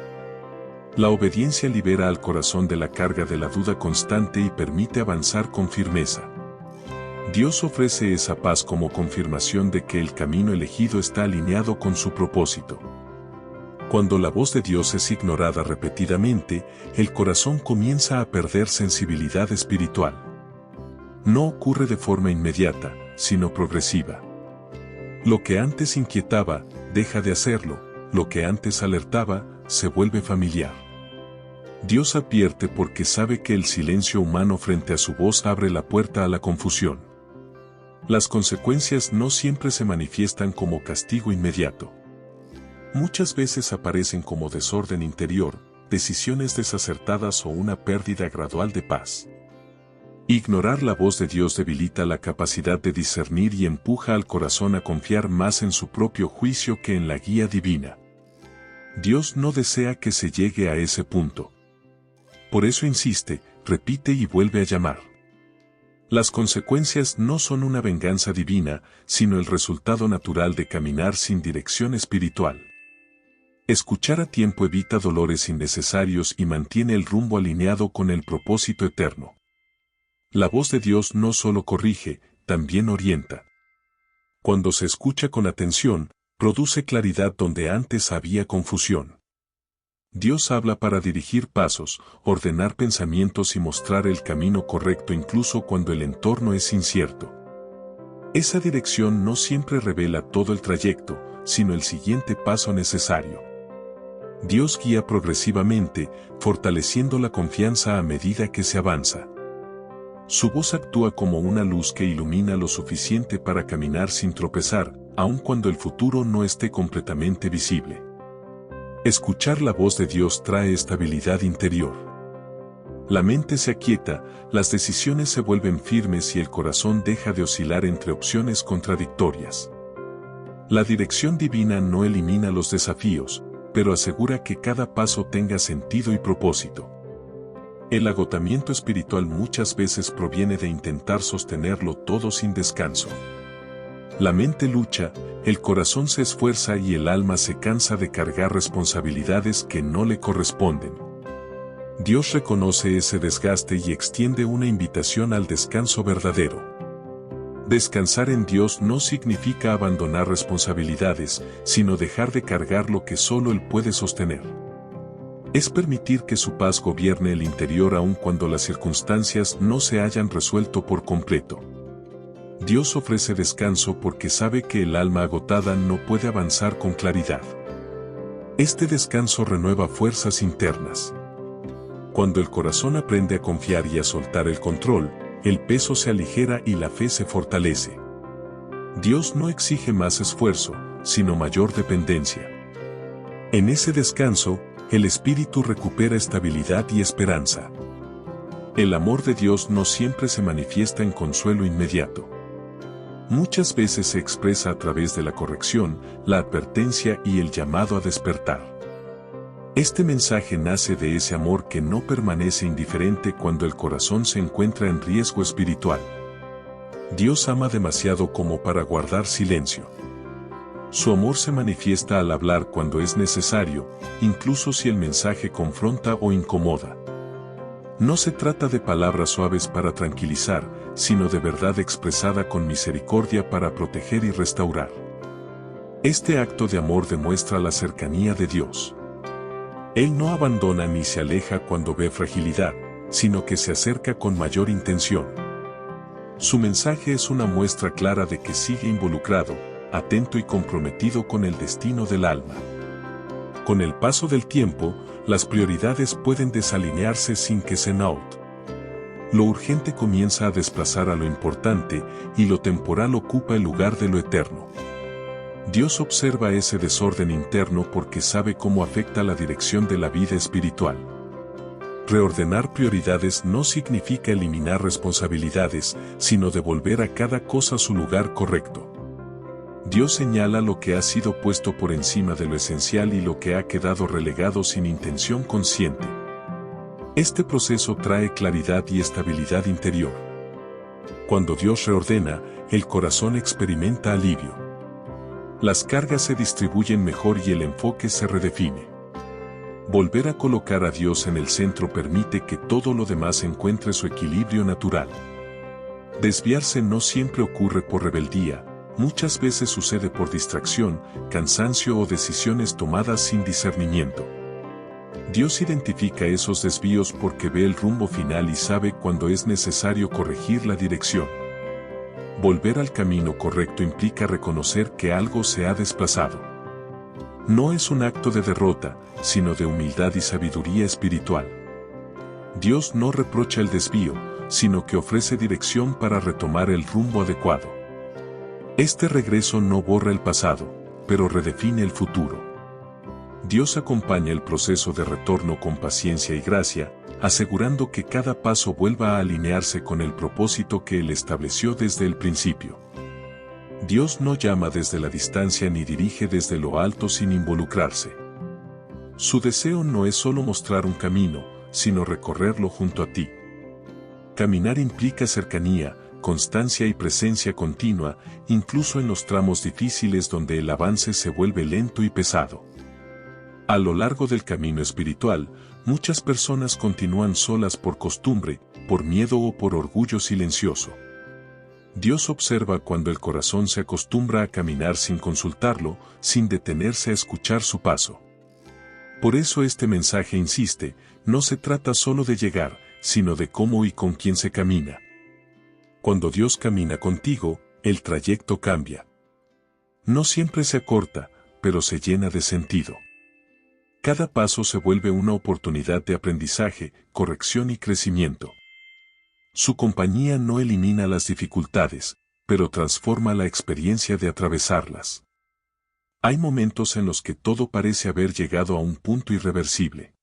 La obediencia libera al corazón de la carga de la duda constante y permite avanzar con firmeza. Dios ofrece esa paz como confirmación de que el camino elegido está alineado con su propósito. Cuando la voz de Dios es ignorada repetidamente, el corazón comienza a perder sensibilidad espiritual. No ocurre de forma inmediata, sino progresiva. Lo que antes inquietaba, deja de hacerlo, lo que antes alertaba, se vuelve familiar. Dios advierte porque sabe que el silencio humano frente a su voz abre la puerta a la confusión. Las consecuencias no siempre se manifiestan como castigo inmediato. Muchas veces aparecen como desorden interior, decisiones desacertadas o una pérdida gradual de paz. Ignorar la voz de Dios debilita la capacidad de discernir y empuja al corazón a confiar más en su propio juicio que en la guía divina. Dios no desea que se llegue a ese punto. Por eso insiste, repite y vuelve a llamar. Las consecuencias no son una venganza divina, sino el resultado natural de caminar sin dirección espiritual. Escuchar a tiempo evita dolores innecesarios y mantiene el rumbo alineado con el propósito eterno. La voz de Dios no solo corrige, también orienta. Cuando se escucha con atención, produce claridad donde antes había confusión. Dios habla para dirigir pasos, ordenar pensamientos y mostrar el camino correcto incluso cuando el entorno es incierto. Esa dirección no siempre revela todo el trayecto, sino el siguiente paso necesario. Dios guía progresivamente, fortaleciendo la confianza a medida que se avanza. Su voz actúa como una luz que ilumina lo suficiente para caminar sin tropezar, aun cuando el futuro no esté completamente visible. Escuchar la voz de Dios trae estabilidad interior. La mente se aquieta, las decisiones se vuelven firmes y el corazón deja de oscilar entre opciones contradictorias. La dirección divina no elimina los desafíos, pero asegura que cada paso tenga sentido y propósito. El agotamiento espiritual muchas veces proviene de intentar sostenerlo todo sin descanso. La mente lucha, el corazón se esfuerza y el alma se cansa de cargar responsabilidades que no le corresponden. Dios reconoce ese desgaste y extiende una invitación al descanso verdadero. Descansar en Dios no significa abandonar responsabilidades, sino dejar de cargar lo que solo Él puede sostener. Es permitir que su paz gobierne el interior aun cuando las circunstancias no se hayan resuelto por completo. Dios ofrece descanso porque sabe que el alma agotada no puede avanzar con claridad. Este descanso renueva fuerzas internas. Cuando el corazón aprende a confiar y a soltar el control, el peso se aligera y la fe se fortalece. Dios no exige más esfuerzo, sino mayor dependencia. En ese descanso, el espíritu recupera estabilidad y esperanza. El amor de Dios no siempre se manifiesta en consuelo inmediato. Muchas veces se expresa a través de la corrección, la advertencia y el llamado a despertar. Este mensaje nace de ese amor que no permanece indiferente cuando el corazón se encuentra en riesgo espiritual. Dios ama demasiado como para guardar silencio. Su amor se manifiesta al hablar cuando es necesario, incluso si el mensaje confronta o incomoda. No se trata de palabras suaves para tranquilizar, sino de verdad expresada con misericordia para proteger y restaurar. Este acto de amor demuestra la cercanía de Dios. Él no abandona ni se aleja cuando ve fragilidad, sino que se acerca con mayor intención. Su mensaje es una muestra clara de que sigue involucrado, atento y comprometido con el destino del alma. Con el paso del tiempo, las prioridades pueden desalinearse sin que se note. Lo urgente comienza a desplazar a lo importante y lo temporal ocupa el lugar de lo eterno. Dios observa ese desorden interno porque sabe cómo afecta la dirección de la vida espiritual. Reordenar prioridades no significa eliminar responsabilidades, sino devolver a cada cosa su lugar correcto. Dios señala lo que ha sido puesto por encima de lo esencial y lo que ha quedado relegado sin intención consciente. Este proceso trae claridad y estabilidad interior. Cuando Dios reordena, el corazón experimenta alivio. Las cargas se distribuyen mejor y el enfoque se redefine. Volver a colocar a Dios en el centro permite que todo lo demás encuentre su equilibrio natural. Desviarse no siempre ocurre por rebeldía, muchas veces sucede por distracción, cansancio o decisiones tomadas sin discernimiento. Dios identifica esos desvíos porque ve el rumbo final y sabe cuándo es necesario corregir la dirección. Volver al camino correcto implica reconocer que algo se ha desplazado. No es un acto de derrota, sino de humildad y sabiduría espiritual. Dios no reprocha el desvío, sino que ofrece dirección para retomar el rumbo adecuado. Este regreso no borra el pasado, pero redefine el futuro. Dios acompaña el proceso de retorno con paciencia y gracia, asegurando que cada paso vuelva a alinearse con el propósito que Él estableció desde el principio. Dios no llama desde la distancia ni dirige desde lo alto sin involucrarse. Su deseo no es solo mostrar un camino, sino recorrerlo junto a ti. Caminar implica cercanía, constancia y presencia continua, incluso en los tramos difíciles donde el avance se vuelve lento y pesado. A lo largo del camino espiritual, muchas personas continúan solas por costumbre, por miedo o por orgullo silencioso. Dios observa cuando el corazón se acostumbra a caminar sin consultarlo, sin detenerse a escuchar su paso. Por eso este mensaje insiste, no se trata solo de llegar, sino de cómo y con quién se camina. Cuando Dios camina contigo, el trayecto cambia. No siempre se acorta, pero se llena de sentido. Cada paso se vuelve una oportunidad de aprendizaje, corrección y crecimiento. Su compañía no elimina las dificultades, pero transforma la experiencia de atravesarlas. Hay momentos en los que todo parece haber llegado a un punto irreversible.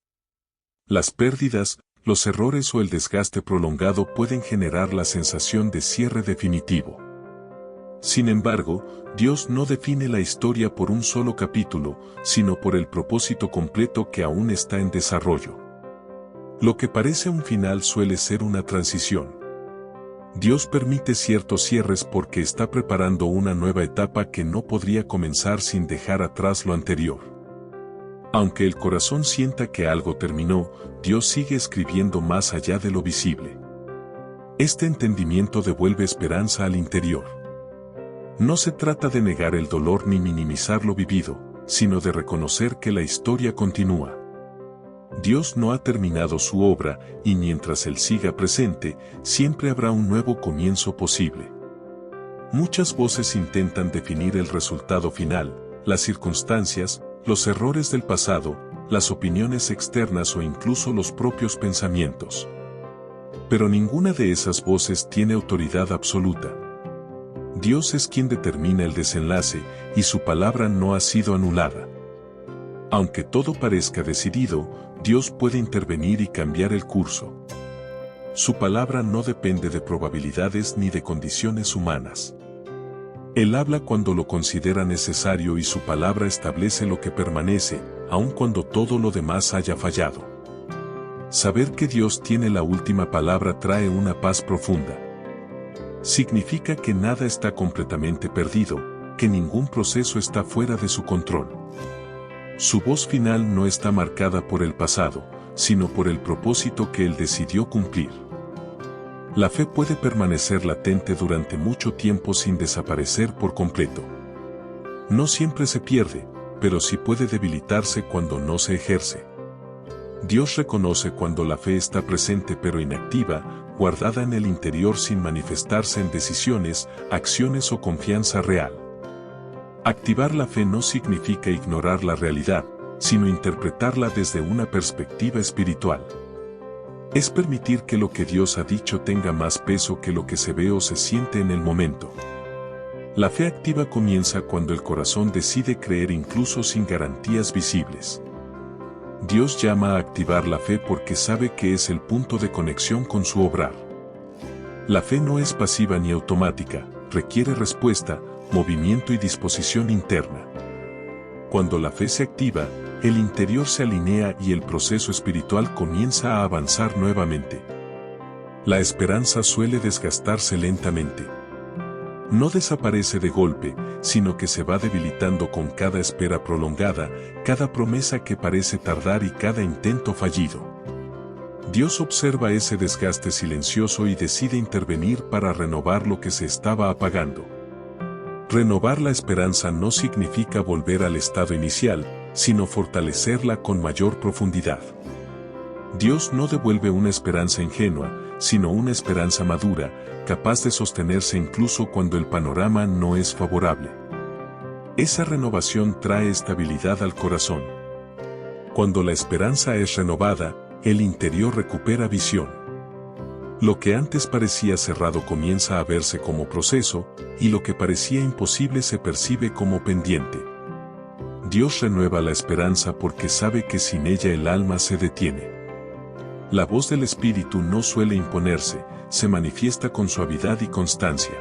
Las pérdidas, los errores o el desgaste prolongado pueden generar la sensación de cierre definitivo. Sin embargo, Dios no define la historia por un solo capítulo, sino por el propósito completo que aún está en desarrollo. Lo que parece un final suele ser una transición. Dios permite ciertos cierres porque está preparando una nueva etapa que no podría comenzar sin dejar atrás lo anterior. Aunque el corazón sienta que algo terminó, Dios sigue escribiendo más allá de lo visible. Este entendimiento devuelve esperanza al interior. No se trata de negar el dolor ni minimizar lo vivido, sino de reconocer que la historia continúa. Dios no ha terminado su obra, y mientras Él siga presente, siempre habrá un nuevo comienzo posible. Muchas voces intentan definir el resultado final, las circunstancias, los errores del pasado, las opiniones externas o incluso los propios pensamientos. Pero ninguna de esas voces tiene autoridad absoluta. Dios es quien determina el desenlace, y su palabra no ha sido anulada. Aunque todo parezca decidido, Dios puede intervenir y cambiar el curso. Su palabra no depende de probabilidades ni de condiciones humanas. Él habla cuando lo considera necesario y su palabra establece lo que permanece, aun cuando todo lo demás haya fallado. Saber que Dios tiene la última palabra trae una paz profunda. Significa que nada está completamente perdido, que ningún proceso está fuera de su control. Su voz final no está marcada por el pasado, sino por el propósito que Él decidió cumplir. La fe puede permanecer latente durante mucho tiempo sin desaparecer por completo. No siempre se pierde, pero sí puede debilitarse cuando no se ejerce. Dios reconoce cuando la fe está presente pero inactiva, guardada en el interior sin manifestarse en decisiones, acciones o confianza real. Activar la fe no significa ignorar la realidad, sino interpretarla desde una perspectiva espiritual. Es permitir que lo que Dios ha dicho tenga más peso que lo que se ve o se siente en el momento. La fe activa comienza cuando el corazón decide creer incluso sin garantías visibles. Dios llama a activar la fe porque sabe que es el punto de conexión con su obrar. La fe no es pasiva ni automática, requiere respuesta, movimiento y disposición interna. Cuando la fe se activa, el interior se alinea y el proceso espiritual comienza a avanzar nuevamente. La esperanza suele desgastarse lentamente. No desaparece de golpe, sino que se va debilitando con cada espera prolongada, cada promesa que parece tardar y cada intento fallido. Dios observa ese desgaste silencioso y decide intervenir para renovar lo que se estaba apagando. Renovar la esperanza no significa volver al estado inicial, sino fortalecerla con mayor profundidad. Dios no devuelve una esperanza ingenua, sino una esperanza madura, capaz de sostenerse incluso cuando el panorama no es favorable. Esa renovación trae estabilidad al corazón. Cuando la esperanza es renovada, el interior recupera visión. Lo que antes parecía cerrado comienza a verse como proceso, y lo que parecía imposible se percibe como pendiente. Dios renueva la esperanza porque sabe que sin ella el alma se detiene. La voz del Espíritu no suele imponerse, se manifiesta con suavidad y constancia.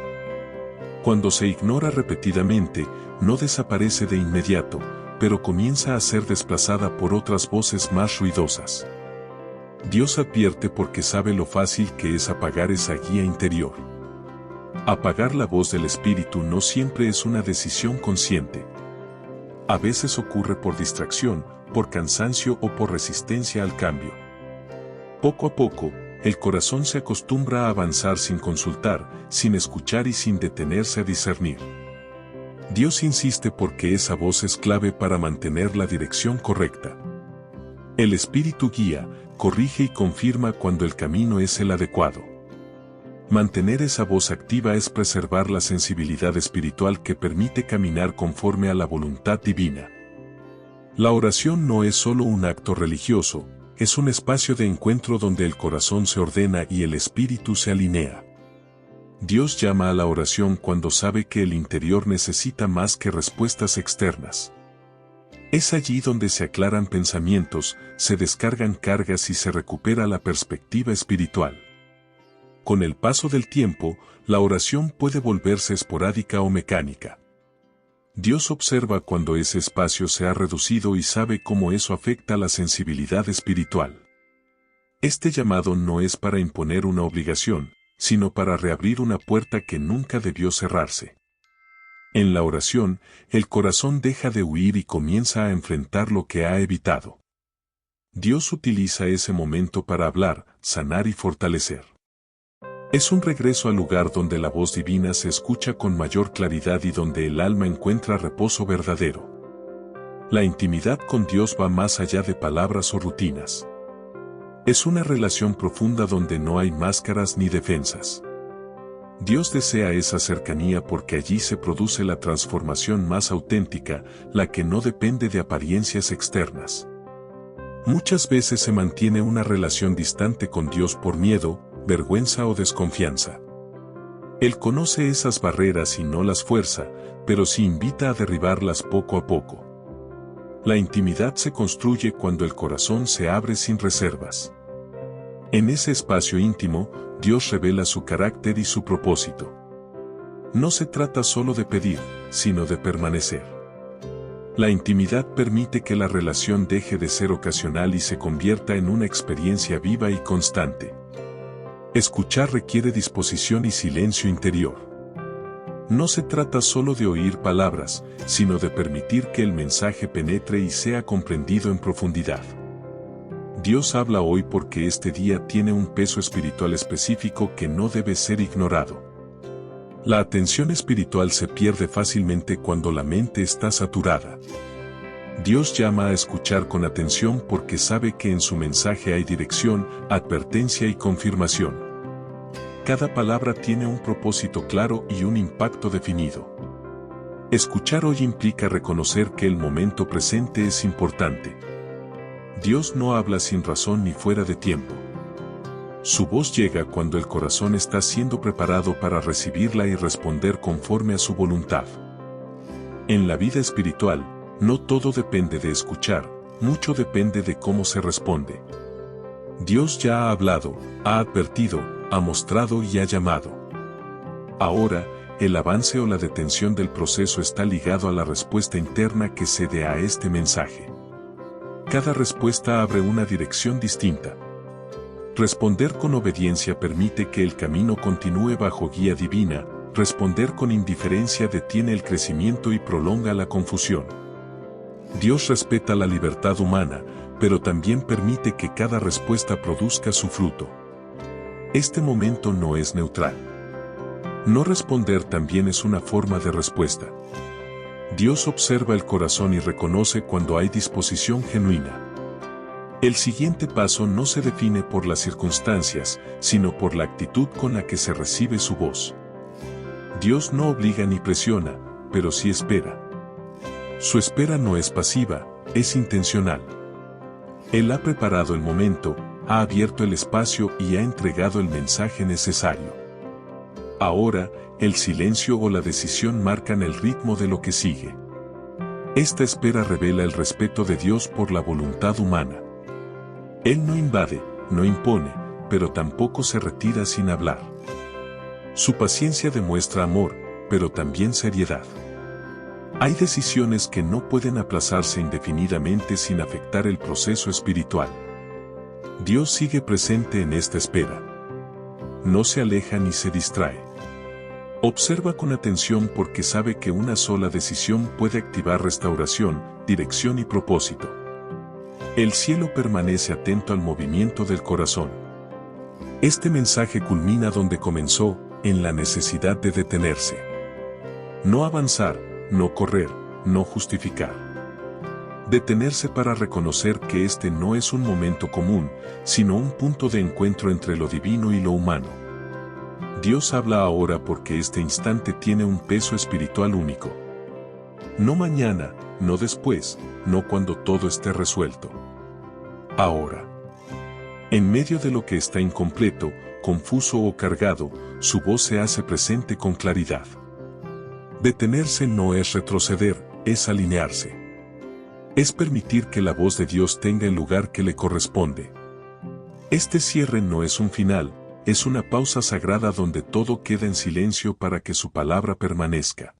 Cuando se ignora repetidamente, no desaparece de inmediato, pero comienza a ser desplazada por otras voces más ruidosas. Dios advierte porque sabe lo fácil que es apagar esa guía interior. Apagar la voz del Espíritu no siempre es una decisión consciente. A veces ocurre por distracción, por cansancio o por resistencia al cambio. Poco a poco, el corazón se acostumbra a avanzar sin consultar, sin escuchar y sin detenerse a discernir. Dios insiste porque esa voz es clave para mantener la dirección correcta. El Espíritu guía, corrige y confirma cuando el camino es el adecuado. Mantener esa voz activa es preservar la sensibilidad espiritual que permite caminar conforme a la voluntad divina. La oración no es solo un acto religioso, es un espacio de encuentro donde el corazón se ordena y el espíritu se alinea. Dios llama a la oración cuando sabe que el interior necesita más que respuestas externas. Es allí donde se aclaran pensamientos, se descargan cargas y se recupera la perspectiva espiritual. Con el paso del tiempo, la oración puede volverse esporádica o mecánica. Dios observa cuando ese espacio se ha reducido y sabe cómo eso afecta la sensibilidad espiritual. Este llamado no es para imponer una obligación, sino para reabrir una puerta que nunca debió cerrarse. En la oración, el corazón deja de huir y comienza a enfrentar lo que ha evitado. Dios utiliza ese momento para hablar, sanar y fortalecer. Es un regreso al lugar donde la voz divina se escucha con mayor claridad y donde el alma encuentra reposo verdadero. La intimidad con Dios va más allá de palabras o rutinas. Es una relación profunda donde no hay máscaras ni defensas. Dios desea esa cercanía porque allí se produce la transformación más auténtica, la que no depende de apariencias externas. Muchas veces se mantiene una relación distante con Dios por miedo, vergüenza o desconfianza. Él conoce esas barreras y no las fuerza, pero sí invita a derribarlas poco a poco. La intimidad se construye cuando el corazón se abre sin reservas. En ese espacio íntimo, Dios revela su carácter y su propósito. No se trata solo de pedir, sino de permanecer. La intimidad permite que la relación deje de ser ocasional y se convierta en una experiencia viva y constante. Escuchar requiere disposición y silencio interior. No se trata solo de oír palabras, sino de permitir que el mensaje penetre y sea comprendido en profundidad. Dios habla hoy porque este día tiene un peso espiritual específico que no debe ser ignorado. La atención espiritual se pierde fácilmente cuando la mente está saturada. Dios llama a escuchar con atención porque sabe que en su mensaje hay dirección, advertencia y confirmación. Cada palabra tiene un propósito claro y un impacto definido. Escuchar hoy implica reconocer que el momento presente es importante. Dios no habla sin razón ni fuera de tiempo. Su voz llega cuando el corazón está siendo preparado para recibirla y responder conforme a su voluntad. En la vida espiritual, no todo depende de escuchar, mucho depende de cómo se responde. Dios ya ha hablado, ha advertido, ha mostrado y ha llamado. Ahora, el avance o la detención del proceso está ligado a la respuesta interna que se dé a este mensaje. Cada respuesta abre una dirección distinta. Responder con obediencia permite que el camino continúe bajo guía divina, responder con indiferencia detiene el crecimiento y prolonga la confusión. Dios respeta la libertad humana, pero también permite que cada respuesta produzca su fruto. Este momento no es neutral. No responder también es una forma de respuesta. Dios observa el corazón y reconoce cuando hay disposición genuina. El siguiente paso no se define por las circunstancias, sino por la actitud con la que se recibe su voz. Dios no obliga ni presiona, pero sí espera. Su espera no es pasiva, es intencional. Él ha preparado el momento, ha abierto el espacio y ha entregado el mensaje necesario. Ahora, el silencio o la decisión marcan el ritmo de lo que sigue. Esta espera revela el respeto de Dios por la voluntad humana. Él no invade, no impone, pero tampoco se retira sin hablar. Su paciencia demuestra amor, pero también seriedad. Hay decisiones que no pueden aplazarse indefinidamente sin afectar el proceso espiritual. Dios sigue presente en esta espera. No se aleja ni se distrae. Observa con atención porque sabe que una sola decisión puede activar restauración, dirección y propósito. El cielo permanece atento al movimiento del corazón. Este mensaje culmina donde comenzó, en la necesidad de detenerse. No avanzar, no correr, no justificar. Detenerse para reconocer que este no es un momento común, sino un punto de encuentro entre lo divino y lo humano. Dios habla ahora porque este instante tiene un peso espiritual único. No mañana, no después, no cuando todo esté resuelto. Ahora. En medio de lo que está incompleto, confuso o cargado, su voz se hace presente con claridad. Detenerse no es retroceder, es alinearse. Es permitir que la voz de Dios tenga el lugar que le corresponde. Este cierre no es un final, es una pausa sagrada donde todo queda en silencio para que su palabra permanezca.